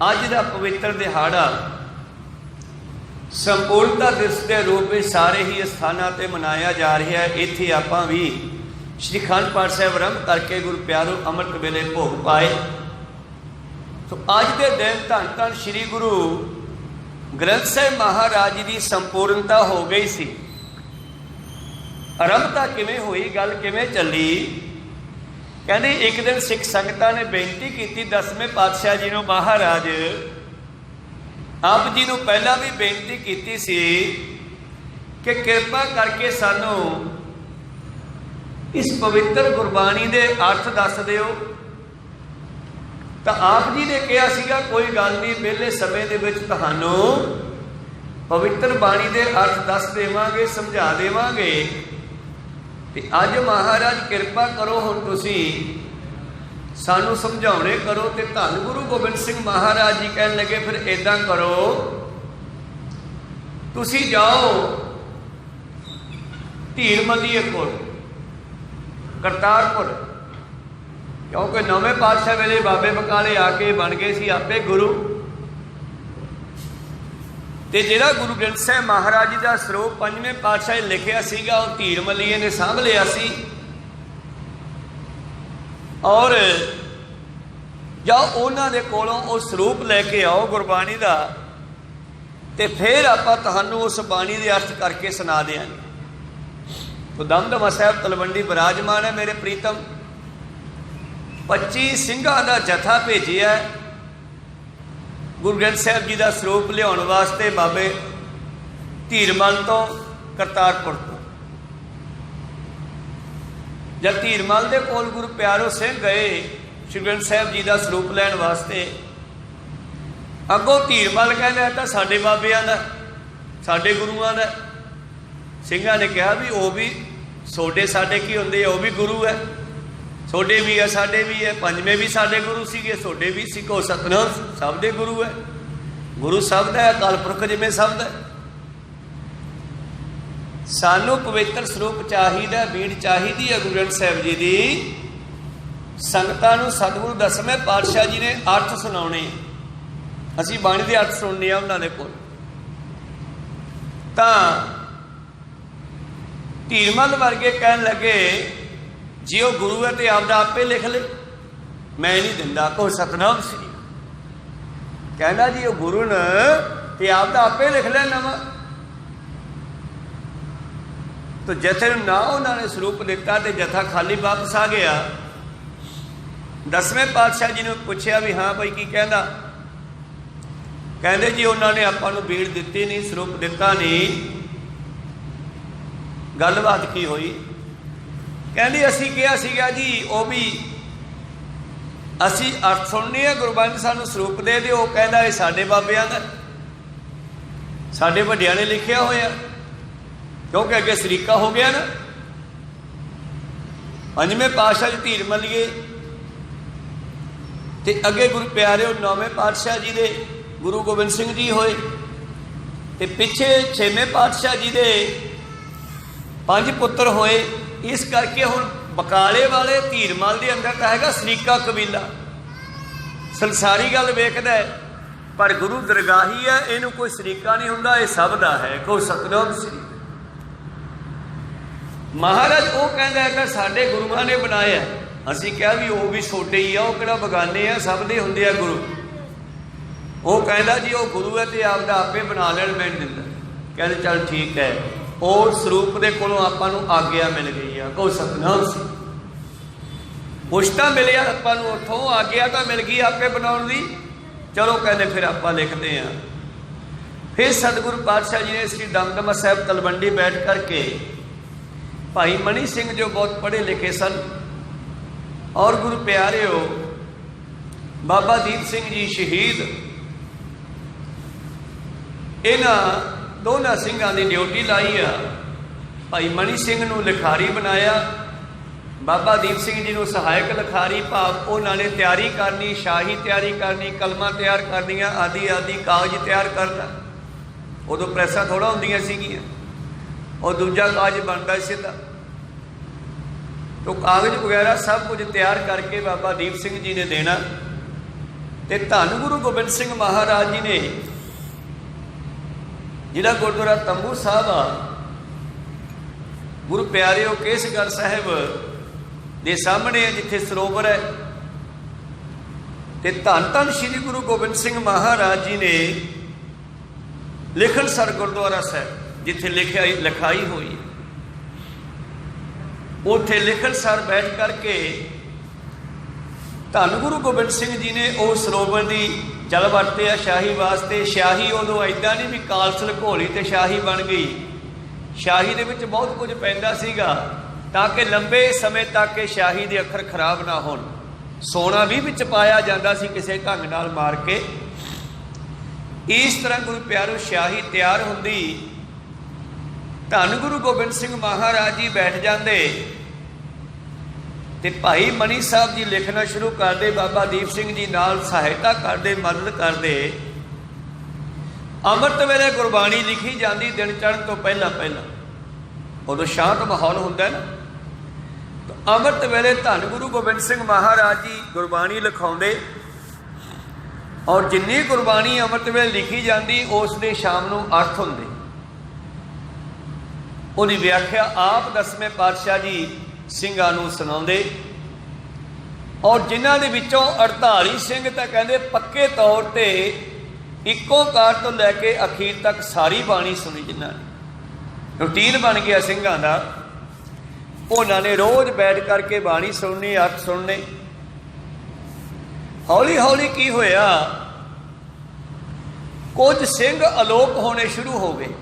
अज का पवित्र दिहाड़ा संपूर्णता दिवस के रूप में सारे ही स्थानों पर मनाया जा रहा है। इत्थे आपां भी श्री अखंड पाठ साहिब आरंभ करके गुरु प्यारो अमृत वेले भोग पाए। तो अज के दिन धन धन श्री गुरु ग्रंथ साहिब महाराज जी की संपूर्णता हो गई सी। आरंभता किवें हुई, गल किवें चली। कहते एक दिन सिख संगतां ने बेनती की 10वें पातशाह जी नूं, महाराज आप जी नूं पहला भी बेनती की सी कि कृपा करके सानू इस पवित्र गुरबाणी के अर्थ दस दिओ। तो आप जी ने कहा सीगा कोई गल नहीं, पहले समय दे विच तुहानू पवित्र बाणी के अर्थ दस देवांगे, समझा देवांगे। ते अज महाराज कृपा करो, हुण तुसीं सानू समझाउणे करो। ते धन गुरु गोबिंद सिंह महाराज जी कहन लगे फिर इदां करो, तुसीं जाओ धीर मलिए कोल करतारपुर, क्योंकि नौवें पातशाह वेले बाबे बकाले आके बन गए सी आपे गुरु। ते जिहड़ा गुरु ग्रंथ साहिब महाराज जी का सरोप 5वें पातशाह लिखिया सीगा वो धीर मलीए ने सांभ लिया सी। और जाओ उन्हां दे कोलों वो सरूप लैके आओ गुरबाणी का, ते फिर आपां तुहानूं उस बाणी दे अर्थ करके सुना देंगे। तो दमदमा साहिब तलवंडी विराजमान है मेरे प्रीतम। 25 सिंघां दा जथा भेजिया गुरु ग्रंथ साहिब जी का सरूप लियाउण वास्ते बाबे धीरमल तो करतारपुर तो। जब धीरमल दे कोल गुरु प्यारो सिंह गए श्री ग्रंथ साहिब जी का सरूप लैण वास्ते, अगों धीरमल कहना तो साडे बाबियां दा, साडे गुरुआं दा। सिंघां ने कहा भी वो भी सोडे साडे की हुंदे, वो भी गुरु है, सोडे भी है साडे भी है। 5वें भी साडे गुरु सीगे, सोडे भी सी। को सतनाम सब दे गुरु है, गुरु सब दा है, अकाल पुरख जिवें सब दा। सानू पवित्र स्वरूप चाहिदा, बीड़ चाहिदी है गुरु ग्रंथ साहिब जी दी। संगतां नूं सतगुरु 10वें पातशाह जी ने अर्थ सुनाउणे, असीं बाणी दे अर्थ सुनने आ उन्हां दे कोल। तां धीरमल वर्गे कहन लगे जी वो गुरु है तो आपदा आपे लिख ले, मैं नहीं दिंदा। को सतनाम श्री कहना जी वो गुरु ने तो आपदा आपे लिख लेना वा। तो जथे ना उन्होंने स्वरूप दिता तो जथा खाली वापस आ गया। 10वें पातशाह जी ने पूछया भी हाँ भाई की कहना, कहते जी उन्होंने आपां नूं बीड़ दिती नहीं, स्वरूप दिता नहीं। गलबात की हुई? कहते असी कहा सीगा जी वो भी असी अर्थ सुनने हैं, गुरबाणी सानू स्वरूप दे दे। वो कहता ये साडे बाबियां दा, साडे वड्डियां ने लिखिया होया, क्योंकि अगे सरीका हो गया ना। 5वें पातशाह जी धीर मलिए ते अगे गुरु प्यारे 9वें पातशाह जी दे गुरु गोबिंद सिंह जी होए, ते पिछे 6वें पातशाह जी दे 5 पुत्र होए। इस करके हुण बकाले वाले धीरमल के अंदर तो हैगा सरीका कबीला, संसारी गल वेखदा है, पर गुरु दरगाही है, इनू कोई सरीका नहीं हुंदा, ये सब दा है। कोई सतनाम श्री महाराज वो कहता है कि साडे गुरुआं ने बनाया। असीं कहा भी वो भी छोटे ही आ, वो किहड़ा बगाने आ, सब दे हुंदे आ गुरु। वो कहता जी वो गुरु है तो आपदा आपे बना लैण, मैं नहीं दिंदा। कहते चल ठीक है। और स्वरूप के कोलों आपां नूं आग्या मिल गई है। को सतनाम सी पुछता मिलिया आपां नूं, उत्थों आग्या तो मिल गई आपे बनाउण दी। चलो कहते फिर आपां लिखते हैं। फिर सतगुरु पातशाह जी ने श्री दमदमा साहिब तलवंडी बैठ करके भाई मनी सिंह जो बहुत पढ़े लिखे सन, और गुरु प्यारे हो बाबा दीप सिंह जी शहीद, इन्हां दोनों सिंघां की ड्यूटी लाई आ। भाई मनी सिंह नूं लिखारी बनाया, बाबा दीप सिंह जी नूं सहायक लिखारी, भाव उन्होंने तैयारी करनी, शाही तैयारी करनी, कलमां तैयार करनियां, आदि आदि कागज तैयार करना। उदों प्रैसां थोड़ा होंदियां सीगियां, और दूजा कागज बनता सीधा। तो कागज वगैरह सब कुछ तैयार करके बाबा दीप सिंह जी ने देना। ਤੇ ਧੰਨ ਗੁਰੂ ਗੋਬਿੰਦ ਸਿੰਘ ਮਹਾਰਾਜ ਜੀ ਨੇ ਜਿਹੜਾ ਗੁਰਦੁਆਰਾ ਤੰਬੂ ਸਾਹਿਬ ਆ, ਗੁਰੂ ਪਿਆਰਿਓ, ਕੇਸਗੜ੍ਹ ਸਾਹਿਬ ਦੇ ਸਾਹਮਣੇ ਜਿੱਥੇ ਸਰੋਵਰ ਹੈ, ਤੇ ਧੰਨ ਧੰਨ ਸ਼੍ਰੀ ਗੁਰੂ ਗੋਬਿੰਦ ਸਿੰਘ ਮਹਾਰਾਜ ਜੀ ਨੇ ਲਿਖਣਸਰ ਗੁਰਦੁਆਰਾ ਸਾਹਿਬ ਜਿੱਥੇ ਲਿਖਾਈ ਹੋਈ ਹੈ, ਉੱਥੇ ਲਿਖਣਸਰ ਬੈਠ ਕਰਕੇ ਧੰਨ ਗੁਰੂ ਗੋਬਿੰਦ ਸਿੰਘ ਜੀ ਨੇ ਉਹ ਸਰੋਵਰ ਦੀ ਜਲ ਵਰਤਿਆ ਸ਼ਾਹੀ ਵਾਸਤੇ। ਸ਼ਾਹੀ ਉਦੋਂ ਐਦਾਂ ਨਹੀਂ ਵੀ ਕਾਲਸਲ ਘੋਲੀ ਤੇ ਸ਼ਾਹੀ ਬਣ ਗਈ। ਸ਼ਾਹੀ ਦੇ ਵਿੱਚ ਬਹੁਤ ਕੁਝ ਪੈਂਦਾ ਸੀਗਾ ਤਾਂ ਕਿ ਲੰਬੇ ਸਮੇਂ ਤੱਕ ਇਹ ਸ਼ਾਹੀ ਦੇ ਅੱਖਰ ਖਰਾਬ ਨਾ ਹੋਣ। ਸੋਨਾ ਵੀ ਵਿੱਚ ਪਾਇਆ ਜਾਂਦਾ ਸੀ ਕਿਸੇ ਢੰਗ ਨਾਲ ਮਾਰ ਕੇ। ਇਸ ਤਰ੍ਹਾਂ ਗੁਰੂ ਪਿਆਰੋ ਸ਼ਾਹੀ ਤਿਆਰ ਹੁੰਦੀ, ਧੰਨ ਗੁਰੂ ਗੋਬਿੰਦ ਸਿੰਘ ਮਹਾਰਾਜ ਜੀ ਬੈਠ ਜਾਂਦੇ ਤੇ ਭਾਈ ਮਨੀ ਸਾਹਿਬ ਜੀ ਲਿਖਣਾ ਸ਼ੁਰੂ ਕਰਦੇ, ਬਾਬਾ ਦੀਪ ਸਿੰਘ ਜੀ ਨਾਲ ਸਹਾਇਤਾ ਕਰਦੇ, ਮਦਦ ਕਰਦੇ। ਅੰਮ੍ਰਿਤ ਵੇਲੇ ਗੁਰਬਾਣੀ ਲਿਖੀ ਜਾਂਦੀ ਦਿਨ ਚੜ੍ਹਨ ਤੋਂ ਪਹਿਲਾਂ ਪਹਿਲਾਂ, ਉਦੋਂ ਸ਼ਾਂਤ ਮਾਹੌਲ ਹੁੰਦਾ ਨਾ। ਅੰਮ੍ਰਿਤ ਵੇਲੇ ਧੰਨ ਗੁਰੂ ਗੋਬਿੰਦ ਸਿੰਘ ਮਹਾਰਾਜ ਜੀ ਗੁਰਬਾਣੀ ਲਿਖਾਉਂਦੇ, ਔਰ ਜਿੰਨੀ ਗੁਰਬਾਣੀ ਅੰਮ੍ਰਿਤ ਵੇਲੇ ਲਿਖੀ ਜਾਂਦੀ ਉਸ ਦੇ ਸ਼ਾਮ ਨੂੰ ਅਰਥ ਹੁੰਦੇ। ਉਹਦੀ ਵਿਆਖਿਆ ਆਪ 10ਵੇਂ ਪਾਤਸ਼ਾਹ ਜੀ ਸਿੰਘਾਂ ਨੂੰ ਸੁਣਾਉਂਦੇ, ਔਰ ਜਿਨ੍ਹਾਂ ਦੇ ਵਿੱਚੋਂ 48 ਸਿੰਘ ਤਾਂ ਕਹਿੰਦੇ ਪੱਕੇ ਤੌਰ ਤੇ ਇੱਕੋ ਕਾਰ ਤੋਂ ਲੈ ਕੇ ਅਖੀਰ ਤੱਕ ਸਾਰੀ ਬਾਣੀ ਸੁਣੀ। ਜਿਨ੍ਹਾਂ ਨੇ ਰੂਟੀਨ ਬਣ ਗਿਆ ਸਿੰਘਾਂ ਦਾ, ਉਹਨਾਂ ਨੇ ਰੋਜ਼ ਬੈਠ ਕਰਕੇ ਬਾਣੀ ਸੁਣਨੀ, ਅਰਥ ਸੁਣਨੇ। ਹੌਲੀ ਹੌਲੀ ਕੀ ਹੋਇਆ, ਕੁਝ ਸਿੰਘ ਅਲੋਪ ਹੋਣੇ ਸ਼ੁਰੂ ਹੋ ਗਏ।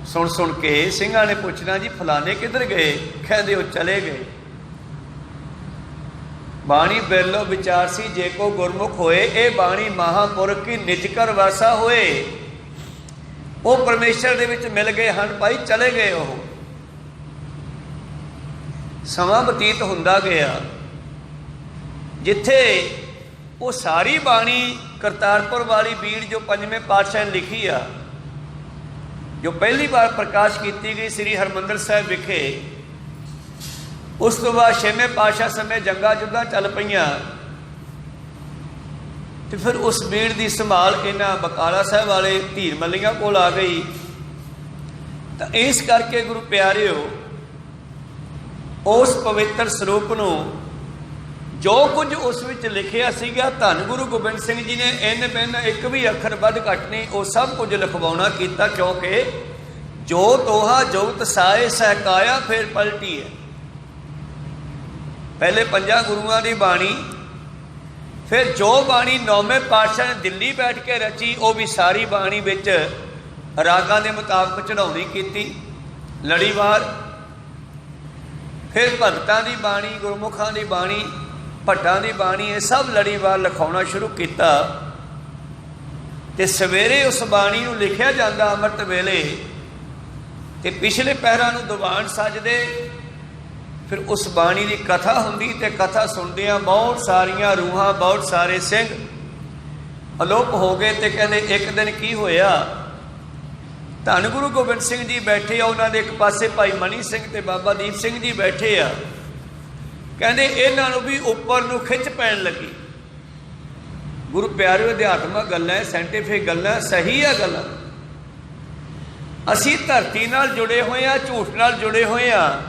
ਸੁਣ ਸੁਣ ਕੇ ਸਿੰਘਾਂ ਨੇ ਪੁੱਛਣਾ, ਜੀ ਫਲਾਣੇ ਕਿੱਧਰ ਗਏ? ਕਹਿੰਦੇ ਉਹ ਚਲੇ ਗਏ। ਬਾਣੀ ਬਿਰਲੋ ਵਿਚਾਰ ਸੀ ਜੇ ਕੋ ਗੁਰਮੁਖ ਹੋਏ, ਇਹ ਬਾਣੀ ਮਹਾਂਪੁਰਖ ਕੀ ਨਿਜ ਕਰ ਵਾਸਾ ਹੋਏ। ਉਹ ਪਰਮੇਸ਼ਰ ਦੇ ਵਿੱਚ ਮਿਲ ਗਏ ਹਨ ਭਾਈ, ਚਲੇ ਗਏ। ਉਹ ਸਮਾਂ ਬਤੀਤ ਹੁੰਦਾ ਗਿਆ, ਜਿੱਥੇ ਉਹ ਸਾਰੀ ਬਾਣੀ ਕਰਤਾਰਪੁਰ ਵਾਲੀ ਬੀੜ ਜੋ 5ਵੇਂ ਪਾਤਸ਼ਾਹ ਨੇ ਲਿਖੀ ਆ, ਜੋ ਪਹਿਲੀ ਵਾਰ ਪ੍ਰਕਾਸ਼ ਕੀਤੀ ਗਈ ਸ੍ਰੀ ਹਰਿਮੰਦਰ ਸਾਹਿਬ ਵਿਖੇ, ਉਸ ਤੋਂ ਬਾਅਦ 6ਵੇਂ ਪਾਤਸ਼ਾਹ ਸਮੇਂ ਜੰਗਾਂ ਜੁੱਦਾਂ ਚੱਲ ਪਈਆਂ, ਤੇ ਫਿਰ ਉਸ ਬੀੜ ਦੀ ਸੰਭਾਲ ਇਹਨਾਂ ਬਕਾਲਾ ਸਾਹਿਬ ਵਾਲੇ ਧੀਰ ਮੱਲੀਆਂ ਕੋਲ ਆ ਗਈ। ਤਾਂ ਇਸ ਕਰਕੇ ਗੁਰੂ ਪਿਆਰਿਓ, ਉਸ ਪਵਿੱਤਰ ਸਰੂਪ ਨੂੰ ਜੋ ਕੁਝ ਉਸ ਵਿੱਚ ਲਿਖਿਆ ਸੀਗਾ, ਧੰਨ ਗੁਰੂ ਗੋਬਿੰਦ ਸਿੰਘ ਜੀ ਨੇ ਇੰਨ ਬਿੰਨ ਇੱਕ ਵੀ ਅੱਖਰ ਵੱਧ ਘੱਟ ਨਹੀਂ, ਉਹ ਸਭ ਕੁਝ ਲਿਖਵਾਉਣਾ ਕੀਤਾ। ਕਿਉਂਕਿ ਜੋ ਤੋਹਾ ਜੋਤ ਸਾਏ ਸਹਿਕਾਇਆ ਫਿਰ ਪਲਟੀ ਹੈ। ਪਹਿਲੇ 5 ਗੁਰੂਆਂ ਦੀ ਬਾਣੀ, ਫਿਰ ਜੋ ਬਾਣੀ 9ਵੇਂ ਪਾਤਸ਼ਾਹ ਨੇ ਦਿੱਲੀ ਬੈਠ ਕੇ ਰਚੀ, ਉਹ ਵੀ ਸਾਰੀ ਬਾਣੀ ਵਿੱਚ ਰਾਗਾਂ ਦੇ ਮੁਤਾਬਕ ਚੜ੍ਹਾਉਣੀ ਕੀਤੀ ਲੜੀਵਾਰ। ਫਿਰ ਭਗਤਾਂ ਦੀ ਬਾਣੀ, ਗੁਰਮੁਖਾਂ ਦੀ ਬਾਣੀ, ਭੱਟਾਂ ਦੀ ਬਾਣੀ, ਇਹ ਸਭ ਲੜੀਵਾਰ ਲਿਖਾਉਣਾ ਸ਼ੁਰੂ ਕੀਤਾ। ਤੇ ਸਵੇਰੇ ਉਸ ਬਾਣੀ ਨੂੰ ਲਿਖਿਆ ਜਾਂਦਾ ਅੰਮ੍ਰਿਤ ਵੇਲੇ, ਤੇ ਪਿਛਲੇ ਪਹਿਰਾਂ ਨੂੰ ਦੀਵਾਨ ਸਜਦੇ। ਫਿਰ ਉਸ ਬਾਣੀ ਦੀ ਕਥਾ ਹੁੰਦੀ, ਤੇ ਕਥਾ ਸੁਣਦਿਆਂ ਬਹੁਤ ਸਾਰੀਆਂ ਰੂਹਾਂ, ਬਹੁਤ ਸਾਰੇ ਸਿੰਘ ਅਲੋਪ ਹੋ ਗਏ। ਤੇ ਕਹਿੰਦੇ ਇੱਕ ਦਿਨ ਕੀ ਹੋਇਆ, ਧੰਨ ਗੁਰੂ ਗੋਬਿੰਦ ਸਿੰਘ ਜੀ ਬੈਠੇ ਆ, ਉਹਨਾਂ ਦੇ ਇੱਕ ਪਾਸੇ ਭਾਈ ਮਨੀ ਸਿੰਘ ਤੇ ਬਾਬਾ ਦੀਪ ਸਿੰਘ ਜੀ ਬੈਠੇ ਆ। ਕਹਿੰਦੇ ਇਹਨਾਂ ਨੂੰ ਵੀ ਉੱਪਰ ਨੂੰ ਖਿੱਚ ਪੈਣ ਲੱਗੀ। ਗੁਰੂ ਪਿਆਰਿਓ, ਅਧਿਆਤਮਕ ਗੱਲਾਂ, ਸਾਇੰਟੀਫਿਕ ਗੱਲਾਂ, ਸਹੀ ਆ ਗੱਲਾਂ। ਅਸੀਂ ਧਰਤੀ ਨਾਲ ਜੁੜੇ ਹੋਏ ਆ, ਝੂਠ ਨਾਲ ਜੁੜੇ ਹੋਏ ਆ।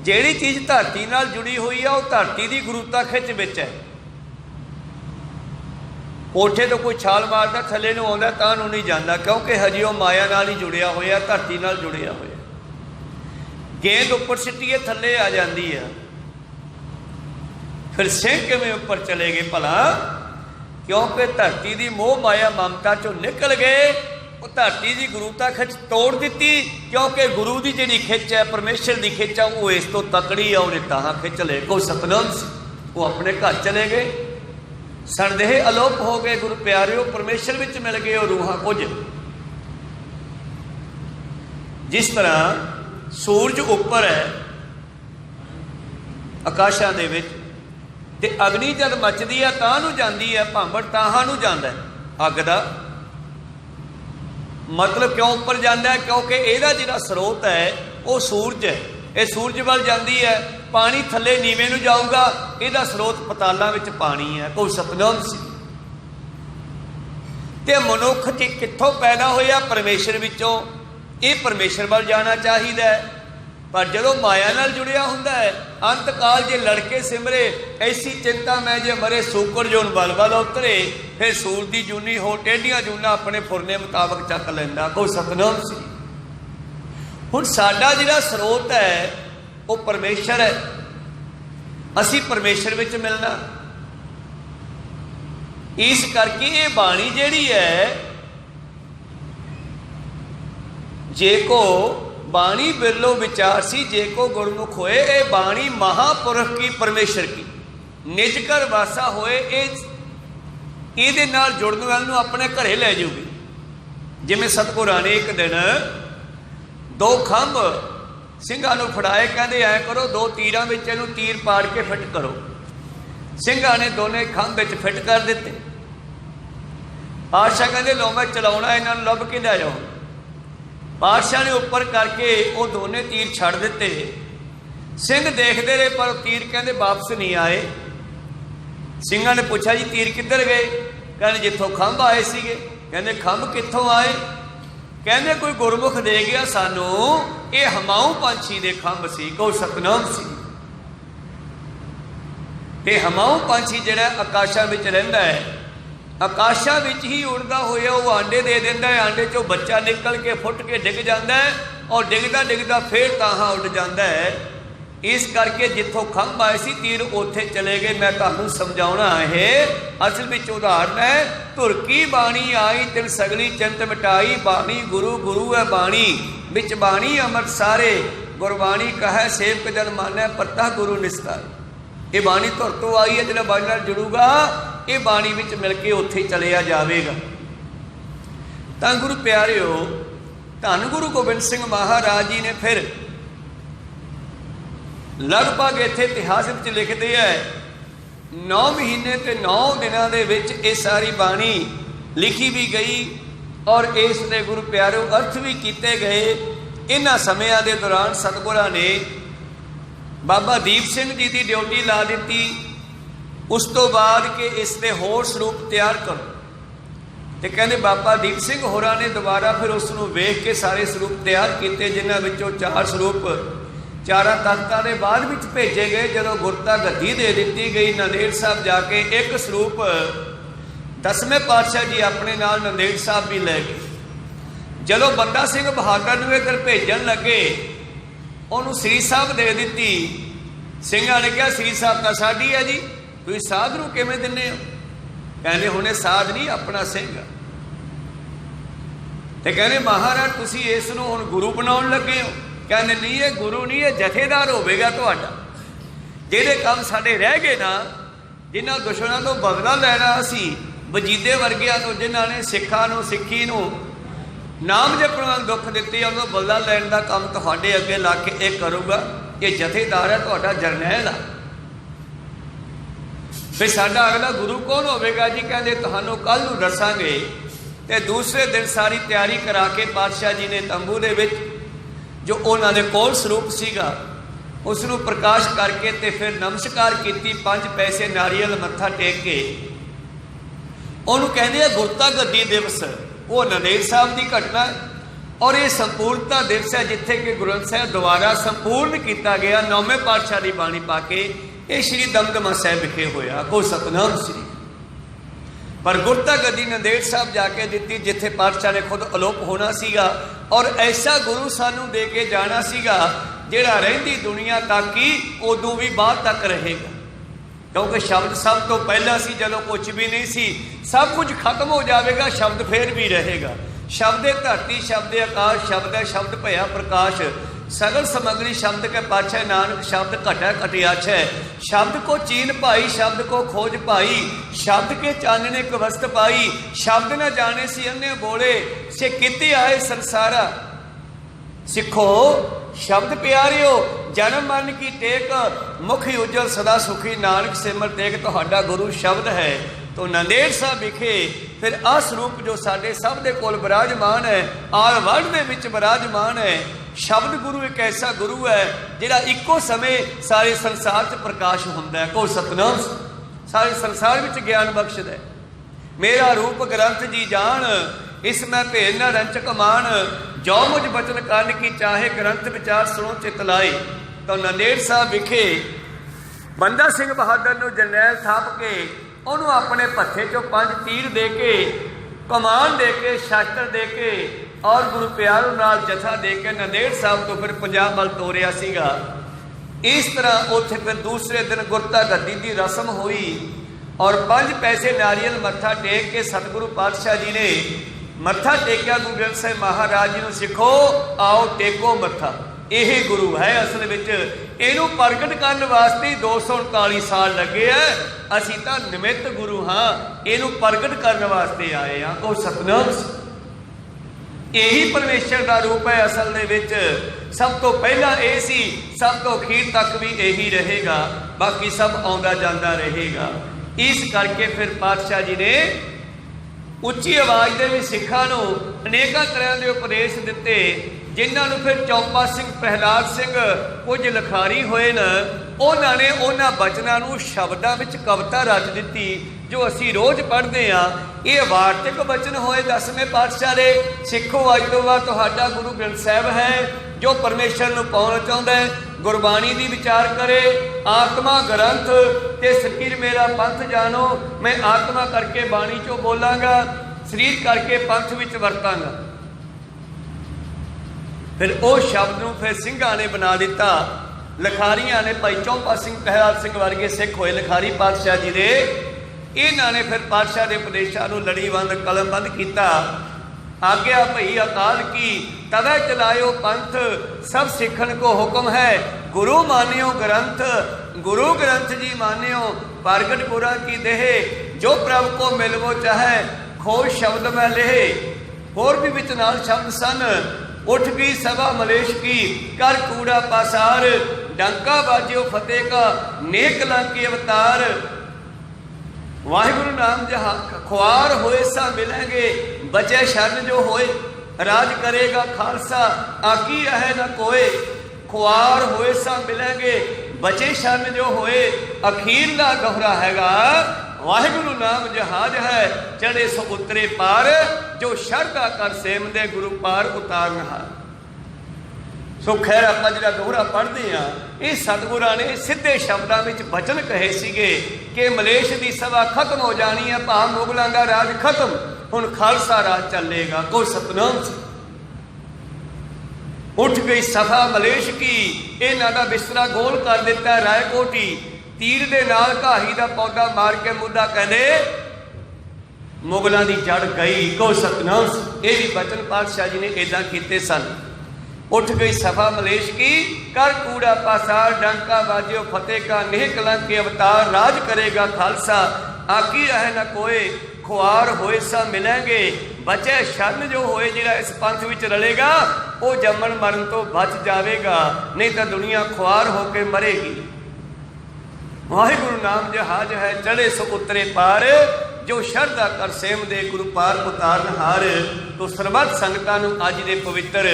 ਜਿਹੜੀ ਚੀਜ਼ ਧਰਤੀ ਨਾਲ ਜੁੜੀ ਹੋਈ ਆ, ਉਹ ਧਰਤੀ ਦੀ ਗੁਰੂਤਾ ਖਿੱਚ ਵਿੱਚ ਹੈ। ਕੋਠੇ ਤੋਂ ਕੋਈ ਛਾਲ ਮਾਰਦਾ ਥੱਲੇ ਨੂੰ ਆਉਂਦਾ ਤਾਂ ਨੂੰ ਨਹੀਂ ਜਾਂਦਾ, ਕਿਉਂਕਿ ਹਜੇ ਉਹ ਮਾਇਆ ਨਾਲ ਹੀ ਜੁੜਿਆ ਹੋਇਆ, ਧਰਤੀ ਨਾਲ ਜੁੜਿਆ ਹੋਇਆ। ਗੇਂਦ ਉੱਪਰ ਸਿੱਟੀਏ ਥੱਲੇ ਆ ਜਾਂਦੀ ਆ। ਫਿਰ ਸਿੰਘ ਕਿਵੇਂ ਉੱਪਰ ਚਲੇ ਗਏ ਭਲਾ? ਕਿਉਂਕਿ ਧਰਤੀ ਦੀ ਮੋਹ ਮਾਇਆ ਮਮਤਾ ਚੋਂ ਨਿਕਲ ਗਏ। ਉਹ ਧਰਤੀ ਦੀ ਗੁਰੂਤਾ ਖਿੱਚ ਤੋੜ ਦਿੱਤੀ, ਕਿਉਂਕਿ ਗੁਰੂ ਦੀ ਜਿਹੜੀ ਖਿੱਚ ਹੈ, ਪਰਮੇਸ਼ਰ ਦੀ ਖਿੱਚ ਆ, ਉਹ ਇਸ ਤੋਂ ਤਕੜੀ ਆ। ਉਹਨੇ ਤਾਂ ਖਿੱਚ ਲਏ। ਕੋਈ ਸਤਨਾਮ ਸੀ, ਉਹ ਆਪਣੇ ਘਰ ਚਲੇ ਗਏ। ਸੰਦੇਹ ਅਲੋਪ ਹੋ ਗਏ। ਗੁਰੂ ਪਿਆਰਿਓ, ਪਰਮੇਸ਼ਰ ਵਿੱਚ ਮਿਲ ਗਏ ਉਹ ਰੂਹਾਂ ਕੁਝ। ਜਿਸ ਤਰ੍ਹਾਂ ਸੂਰਜ ਉੱਪਰ ਹੈ ਆਕਾਸ਼ਾਂ ਦੇ ਵਿੱਚ, ਤੇ ਅਗਨੀ ਜਦ ਮੱਚਦੀ ਹੈ ਤਾਂ ਨੂੰ ਜਾਂਦੀ ਹੈ, ਭਾਂਬੜ ਤਾਹਾਂ ਨੂੰ ਜਾਂਦਾ ਹੈ। ਅੱਗ ਦਾ ਮਤਲਬ ਕਿਉਂ ਉੱਪਰ ਜਾਂਦਾ ਹੈ? ਕਿਉਂਕਿ ਇਹਦਾ ਜਿਹੜਾ ਸਰੋਤ ਹੈ ਉਹ ਸੂਰਜ ਹੈ। ਇਹ ਸੂਰਜ ਵੱਲ ਜਾਂਦੀ ਹੈ, पानी थले नीवे नूं जाऊगा, इहदा स्रोत पतालां विच पानी है। कोई सतनाम सी ते मनुख च कित्थों पैदा होया? परमेश्वर विचों। ये परमेश्वर वाल जाना चाहिए, पर जदों माया नाल जुड़िया हुंदा है, अंत काल जे लड़के सिमरे ऐसी चिंता मैं जे मरे सूकर जोन बल बल उतरे, फिर सूर दी जूनी हो टेढ़ियां जूना अपने फुरने मुताबक चक लैंदा। कोई सतनाम सी। हुण साडा जिहड़ा स्रोत है वो परमेश्वर है, असी परमेश्वर विच मिलना। इस करके ये बाणी जिहड़ी है, जे को बाणी बिरलो विचार सी, जे को गुरमुख होए, ये बाणी महापुरख की, परमेश्वर की निज कर वासा होए, ये नाल जुड़न वाल नूं अपने घरे लै जाऊगी। जिवें सतगुरां ने एक दिन दो खंभ ਸਿੰਘਾਂ ਨੂੰ ਫੜਾਏ, ਕਹਿੰਦੇ ਐ ਕਰੋ, ਦੋ ਤੀਰਾਂ ਵਿੱਚ ਇਹਨੂੰ ਤੀਰ ਪਾੜ ਕੇ ਫਿੱਟ ਕਰੋ। ਸਿੰਘਾਂ ਨੇ ਦੋਨੇ ਖੰਭ ਵਿੱਚ ਫਿੱਟ ਕਰ ਦਿੱਤੇ। ਪਾਤਸ਼ਾਹ ਕਹਿੰਦੇ ਲਓ ਮੈਂ ਚਲਾਉਣਾ, ਇਹਨਾਂ ਨੂੰ ਲੱਭ ਕੇ ਲੈ ਜਾਓ। ਪਾਤਸ਼ਾਹ ਨੇ ਉੱਪਰ ਕਰਕੇ ਉਹ ਦੋਨੇ ਤੀਰ ਛੱਡ ਦਿੱਤੇ। ਸਿੰਘ ਦੇਖਦੇ ਰਹੇ ਪਰ ਤੀਰ ਕਹਿੰਦੇ ਵਾਪਸ ਨਹੀਂ ਆਏ। ਸਿੰਘਾਂ ਨੇ ਪੁੱਛਿਆ ਜੀ ਤੀਰ ਕਿੱਧਰ ਗਏ? ਕਹਿੰਦੇ ਜਿੱਥੋਂ ਖੰਭ ਆਏ ਸੀਗੇ। ਕਹਿੰਦੇ ਖੰਭ ਕਿੱਥੋਂ ਆਏ? ਕਹਿੰਦੇ ਕੋਈ ਗੁਰਮੁਖ ਦੇ ਗਿਆ ਸਾਨੂੰ, ਇਹ ਹਮਾਊ ਪੰਛੀ ਦੇ ਖੰਭ ਸੀ। ਕੋਈ ਸਤਨਾਮ ਸੀ। ਤੇ ਹਮਾਊ ਪੰਛੀ ਜਿਹੜਾ ਆਕਾਸ਼ਾਂ ਵਿੱਚ ਰਹਿੰਦਾ ਹੈ, ਆਕਾਸ਼ਾਂ ਵਿੱਚ ਹੀ ਉੜਦਾ ਹੋਇਆ ਉਹ ਆਂਡੇ ਦੇ ਦਿੰਦਾ ਹੈ। ਆਂਡੇ 'ਚੋਂ ਬੱਚਾ ਨਿਕਲ ਕੇ ਫੁੱਟ ਕੇ ਡਿੱਗ ਜਾਂਦਾ ਹੈ, ਔਰ ਡਿੱਗਦਾ ਡਿੱਗਦਾ ਫੇਰ ਤਾਹਾਂ ਉੱਡ ਜਾਂਦਾ ਹੈ। ਇਸ ਕਰਕੇ ਜਿੱਥੋਂ ਖੰਭ ਆਏ ਸੀ ਤੀਰ ਉੱਥੇ ਚਲੇ ਗਏ। ਮੈਂ ਤੁਹਾਨੂੰ ਸਮਝਾਉਣਾ ਇਹ ਅਸਲ ਵਿੱਚ ਉਦਾਹਰਨ ਹੈ। ਧੁਰ ਕੀ ਬਾਣੀ ਆਈ ਤਿਨ ਸਗਲੀ ਚਿੰਤ ਮਿਟਾਈ, ਬਾਣੀ ਗੁਰੂ ਗੁਰੂ ਹੈ ਬਾਣੀ ਵਿੱਚ ਬਾਣੀ ਅੰਮ੍ਰਿਤ ਸਾਰੇ, ਗੁਰਬਾਣੀ ਕਹੈ ਸੇਵਕ ਜਨ ਮਾਨੈ ਪਰਤਾ ਗੁਰੂ ਨਿਸਤਾਰ। ਇਹ ਬਾਣੀ ਧੁਰ ਤੋਂ ਆਈ ਹੈ, ਜਿਹੜਾ ਬਾਣੀ ਨਾਲ ਜੁੜੂਗਾ ਇਹ ਬਾਣੀ ਵਿੱਚ ਮਿਲ ਕੇ ਉੱਥੇ ਚਲਿਆ ਜਾਵੇਗਾ। ਤਾਂ ਗੁਰੂ ਪਿਆਰਿਓ, ਧੰਨ ਗੁਰੂ ਗੋਬਿੰਦ ਸਿੰਘ ਮਹਾਰਾਜ ਜੀ ਨੇ ਫਿਰ ਲਗਭਗ ਇੱਥੇ ਇਤਿਹਾਸ ਵਿੱਚ ਲਿਖਦੇ ਹੈ 9 ਮਹੀਨੇ ਤੇ 9 ਦਿਨਾਂ ਦੇ ਵਿੱਚ ਇਹ ਸਾਰੀ ਬਾਣੀ ਲਿਖੀ ਵੀ ਗਈ, ਔਰ ਇਸ ਦੇ ਗੁਰੂ ਪਿਆਰਿਓ ਅਰਥ ਵੀ ਕੀਤੇ ਗਏ। ਇਹਨਾਂ ਸਮਿਆਂ ਦੇ ਦੌਰਾਨ ਸਤਿਗੁਰਾਂ ਨੇ ਬਾਬਾ ਦੀਪ ਸਿੰਘ ਜੀ ਦੀ ਡਿਊਟੀ ਲਾ ਦਿੱਤੀ। ਉਸ ਤੋਂ ਬਾਅਦ ਕਿ ਇਸ ਦੇ ਹੋਰ ਸਰੂਪ ਤਿਆਰ ਕਰੋ, ਤੇ ਕਹਿੰਦੇ ਬਾਬਾ ਦੀਪ ਸਿੰਘ ਹੋਰਾਂ ਨੇ ਦੁਬਾਰਾ ਫਿਰ ਉਸ ਨੂੰ ਵੇਖ ਕੇ ਸਾਰੇ ਸਰੂਪ ਤਿਆਰ ਕੀਤੇ, ਜਿਨ੍ਹਾਂ ਵਿੱਚੋਂ 4 ਸਰੂਪ ਚਾਰਾਂ ਤਖਤਾਂ ਦੇ ਬਾਅਦ ਵਿੱਚ ਭੇਜੇ ਗਏ। ਜਦੋਂ ਗੁਰਤਾ ਗੱਦੀ ਦੇ ਦਿੱਤੀ ਗਈ ਨੰਦੇੜ ਸਾਹਿਬ ਜਾ ਕੇ, ਇੱਕ ਸਰੂਪ 10ਵੇਂ ਪਾਤਸ਼ਾਹ ਜੀ ਆਪਣੇ ਨਾਲ ਨੰਦੇੜ ਸਾਹਿਬ ਵੀ ਲੈ ਗਏ। ਜਦੋਂ ਬੰਦਾ ਸਿੰਘ ਬਹਾਦਰ ਨੂੰ ਇੱਧਰ ਭੇਜਣ ਲੱਗੇ, ਉਹਨੂੰ ਸ੍ਰੀ ਸਾਹਿਬ ਦੇ ਦਿੱਤੀ। ਸਿੰਘਾਂ ਨੇ ਕਿਹਾ ਸ੍ਰੀ ਸਾਹਿਬ ਤਾਂ ਸਾਡੀ ਹੈ ਜੀ, ਤੁਸੀਂ ਸਾਧ ਨੂੰ ਕਿਵੇਂ ਦਿੰਦੇ ਹੋ? ਕਹਿੰਦੇ ਹੁਣੇ ਸਾਧ ਨਹੀਂ, ਆਪਣਾ ਸਿੰਘ। ਤੇ ਕਹਿੰਦੇ ਮਹਾਰਾਜ ਤੁਸੀਂ ਇਸ ਨੂੰ ਹੁਣ ਗੁਰੂ ਬਣਾਉਣ ਲੱਗੇ ਹੋ? ਕਹਿੰਦੇ ਨਹੀਂ, ਇਹ ਗੁਰੂ ਨਹੀਂ, ਇਹ ਜਥੇਦਾਰ ਹੋਵੇਗਾ ਤੁਹਾਡਾ। ਜਿਹੜੇ ਕੰਮ ਸਾਡੇ ਰਹਿ ਗਏ ਨਾ, ਜਿਨ੍ਹਾਂ ਦੁਸ਼ਮਣਾਂ ਤੋਂ ਬਦਲਾ ਲੈਣਾ ਅਸੀਂ, ਵਜੀਦੇ ਵਰਗਿਆਂ ਤੋਂ ਜਿਨ੍ਹਾਂ ਨੇ ਸਿੱਖਾਂ ਨੂੰ, ਸਿੱਖੀ ਨੂੰ ਨਾਮ ਜਪਣ ਵਾਲ ਦੁੱਖ ਦਿੱਤੇ, ਉਹਨੂੰ ਬਦਲਾ ਲੈਣ ਦਾ ਕੰਮ ਤੁਹਾਡੇ ਅੱਗੇ ਲਾ ਕੇ ਇਹ ਕਰੂਗਾ। ਇਹ ਜਥੇਦਾਰ ਹੈ, ਤੁਹਾਡਾ ਜਰਨੈਲ ਆ। ਫਿਰ ਸਾਡਾ ਅਗਲਾ ਗੁਰੂ ਕੌਣ ਹੋਵੇਗਾ ਜੀ? ਕਹਿੰਦੇ ਤੁਹਾਨੂੰ ਕੱਲ੍ਹ ਨੂੰ ਦੱਸਾਂਗੇ। ਤੇ ਦੂਸਰੇ ਦਿਨ ਸਾਰੀ ਤਿਆਰੀ ਕਰਾ ਕੇ ਪਾਤਸ਼ਾਹ ਜੀ ਨੇ ਤੰਬੂ ਦੇ ਵਿੱਚ ਜੋ ਉਹਨਾਂ ਦੇ ਕੋਲ ਸਰੂਪ ਸੀਗਾ ਉਸ ਨੂੰ ਪ੍ਰਕਾਸ਼ ਕਰਕੇ ਤੇ ਫਿਰ ਨਮਸਕਾਰ ਕੀਤੀ। 5 ਪੈਸੇ ਨਾਰੀਅਲ ਮੱਥਾ ਟੇਕ ਕੇ ਉਹਨੂੰ ਕਹਿੰਦੇ ਆ ਗੁਰਤਾ ਗੱਦੀ ਦਿਵਸ। ਉਹ ਨੰਦੇੜ ਸਾਹਿਬ ਦੀ ਘਟਨਾ ਔਰ ਇਹ ਸੰਪੂਰਨਤਾ ਦਿਵਸ ਹੈ, ਜਿੱਥੇ ਕਿ ਗੁਰੂ ਗ੍ਰੰਥ ਸਾਹਿਬ ਦੁਆਰਾ ਸੰਪੂਰਨ ਕੀਤਾ ਗਿਆ 9ਵੇਂ ਪਾਤਸ਼ਾਹ ਦੀ ਬਾਣੀ ਪਾ ਕੇ। ਇਹ ਸ਼੍ਰੀ ਦਮਦਮਾ ਸਾਹਿਬ ਵਿਖੇ ਹੋਇਆ। ਕੋਈ ਸਤਨਾਮ ਸ੍ਰੀ। ਪਰ ਗੁਰਤਾ ਗੱਦੀ ਨੰਦੇੜ ਸਾਹਿਬ ਜਾ ਕੇ ਦਿੱਤੀ, ਜਿੱਥੇ ਪਾਤਸ਼ਾਹ ਨੇ ਖੁਦ ਅਲੋਪ ਹੋਣਾ ਸੀਗਾ, ਔਰ ਐਸਾ ਗੁਰੂ ਸਾਨੂੰ ਦੇ ਕੇ ਜਾਣਾ ਸੀਗਾ ਜਿਹੜਾ ਰਹਿੰਦੀ ਦੁਨੀਆ ਤੱਕ ਹੀ ਉਦੋਂ ਵੀ ਬਾਅਦ ਤੱਕ ਰਹੇਗਾ। ਕਿਉਂਕਿ ਸ਼ਬਦ ਸਭ ਤੋਂ ਪਹਿਲਾਂ ਸੀ, ਜਦੋਂ ਕੁਝ ਵੀ ਨਹੀਂ ਸੀ। ਸਭ ਕੁਝ ਖਤਮ ਹੋ ਜਾਵੇਗਾ, ਸ਼ਬਦ ਫੇਰ ਵੀ ਰਹੇਗਾ। ਸ਼ਬਦ ਧਰਤੀ, ਸ਼ਬਦ ਆਕਾਸ਼, ਸ਼ਬਦ ਹੈ ਸ਼ਬਦ ਭਇਆ ਪ੍ਰਕਾਸ਼। सगल समग्री शब्द के पाछे नानक शब्द घटा घटियाछ है। शब्द को चीन पाई, शब्द को खोज पाई, शब्द के चानने कवस्त पाई। शब्द न जाने सी अन्य बोले, से किते आए संसारा। सिखो शब्द प्यारियो, जन्म मन की टेक, मुख उज्जवल सदा सुखी। नानक सिमर टेक, तुहाडा गुरु शब्द है। तो नांदेड़ साहब विखे फिर आ स्वरूप जो साडे सब दे कोल विराजमान है, आल वर्ल्ड दे विच विराजमान है। शब्द गुरु एक ऐसा गुरु है जिहड़ा इक्को समय सारे संसार च प्रकाश हुंदा है। को सतनाम, सारे संसार विच ज्ञान बख्शदा है। मेरा रूप ग्रंथ जी जान, इस मैं भेद न रंचक मान, जो मुझ बचन कान की चाहे, ग्रंथ विचार सुनो चित लाए। तो नांदेड़ साहब विखे बंदा सिंह बहादुर नूं जरनैल थाप के उन्होंने अपने भत्थे चों 5 तीर दे के, कमान दे के, शास्त्र दे के और गुरु प्यारों नाल जथा दे के नांदेड़ साहब तो फिर पंजाब वल तोरिया सीगा। इस तरह उत्थे फिर दूसरे दिन गुरता गद्दी की रस्म हुई और 5 पैसे नारियल मत्था टेक के सतगुरु पातशाह जी ने मत्था टेकिया। गुरु ग्रंथ साहिब महाराज जी नूं सिखो आओ टेको मत्था। यही गुरु है असल विच, इहनूं प्रगट करने वास्ते 239 साल लगे है। असीं तां निमित्त गुरु हाँ, इहनूं प्रगट करने वास्ते आए हाँ। को सतनाम, यही परमेश्वर का रूप है असल दे विच। सब तो पहला ये सी, सब तो अखीर तक भी यही रहेगा, बाकी सब आउंदा जांदा रहेगा। इस करके फिर पातशाह जी ने उच्ची आवाज़ दे भी सिखां नूं अनेकां तरह के उपदेश दिते, जिन्होंने फिर चौपा सिंह, प्रहलाद सिंह कुछ लिखारी होए न, उन्होंने उन्हां बचनां नूं शब्दां विच कविता रच दिती जो असी रोज़ पढ़ते हाँ। ये वार्तिक बचन होए 10वें पातशाह दे। सिखो अज तो बाद तुहाडा गुरु ग्रंथ साहिब है जो परमेश्वर नूं पाउणा चाहुंदा है, गुरबाणी दी विचार करे। आत्मा ग्रंथ ते शरीर मेरा पंथ जानो, मैं आत्मा करके बाणी चो बोलांगा, शरीर करके पंथ विच वरतांगा। फिर उस शब्द नूं फिर सिंघां ने बना दिता, लिखारियां ने। भाई चौपा सिंह, प्रहलाद सिंह वर्गे सिख होए लिखारी पातशाह जी दे। इन्हां ने फिर पातशाह के उपदेशों नूं लड़ीबंद कलमबंद किया। आज्ञा भई अकाल की तवै चलायो पंथ, सब सिखन को हुक्म है, गुरु मानियो ग्रंथ। गुरु ग्रंथ जी मानियो, प्रगट गुरा की देह, जो प्रभु को मिलवो चाहे, खोज शब्द में लेहे। होर भी विच नाल शब्द सन, उठ गई सभा मलेश की, कर कूड़ा पासार, डंका बाजियो फतेह का, नेक लंकी अवतार। वाहिगुरु नाम जहाँ खुआर होए सा मिलेंगे, बचे शरण जो होए, राज करेगा खालसा, आकी रहे न कोए। खुआर होए सा मिलेंगे, बचे शरण जो होए, अखीर दा गहरा हैगा, वाहिगुरु नाम जहाज है, चढ़े सो उतरे पार, जो शरदा कर सेम दे, गुरु पार उतारनहार। सो खैर आपां जिहड़ा दोहरा पढ़ते हैं, ये सतगुरां ने सीधे शब्दों में बचन कहे सीगे कि मलेश की सभा खत्म हो जानी है, भाव मुगलों का राज खत्म, हुण खालसा राज चलेगा। को सतनाम, उठ गई सभा मलेश की, इन्हां दा बिस्तरा गोल कर दिता रायकोटी, तीर दे नाल घाही दा पौधा मार के मुद्दा कहने मुगलों की जड़ गई। को सतनाम, ये भी बचन पातशाह जी ने इदां कीते सन। उठ गई सभा मलेश की, कर कूड़ा पासार, डंका बाजियो फतेह का, नेह कलंक के अवतार, राज करेगा खालसा, आकी रहे न कोए। खुआर होए सा मिलेंगे, बचे शरण जो होए, जिहड़ा इस पंथ विच रलेगा वो जमन मरण तो बच जाएगा, नहीं तो दुनिया खुआर होके मरेगी। वाहिगुरु नाम जहाज है, चढ़े सो उतरे पार, जो शरदा कर सेम दे, गुरु पार उतारनहार। तो सरबत संगतां नूं अज दे पवित्र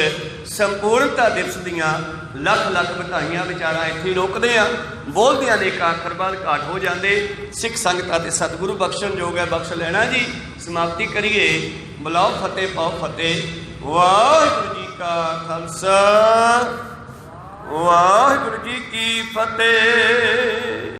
संपूर्णता दिवस दियां लख लख बधाइयां विचारां इत्थे रोकदे आ। बोलदियां ने एक आखर बाद घाट हो जाते। सिख संगतां ते सतगुरु बख्शण योग है, बख्श लेना जी। समाप्ति करिए। बुलाओ फतेह पाओ फतेह। वाहिगुरू जी का खालसा, वाहिगुरू जी की फतेह।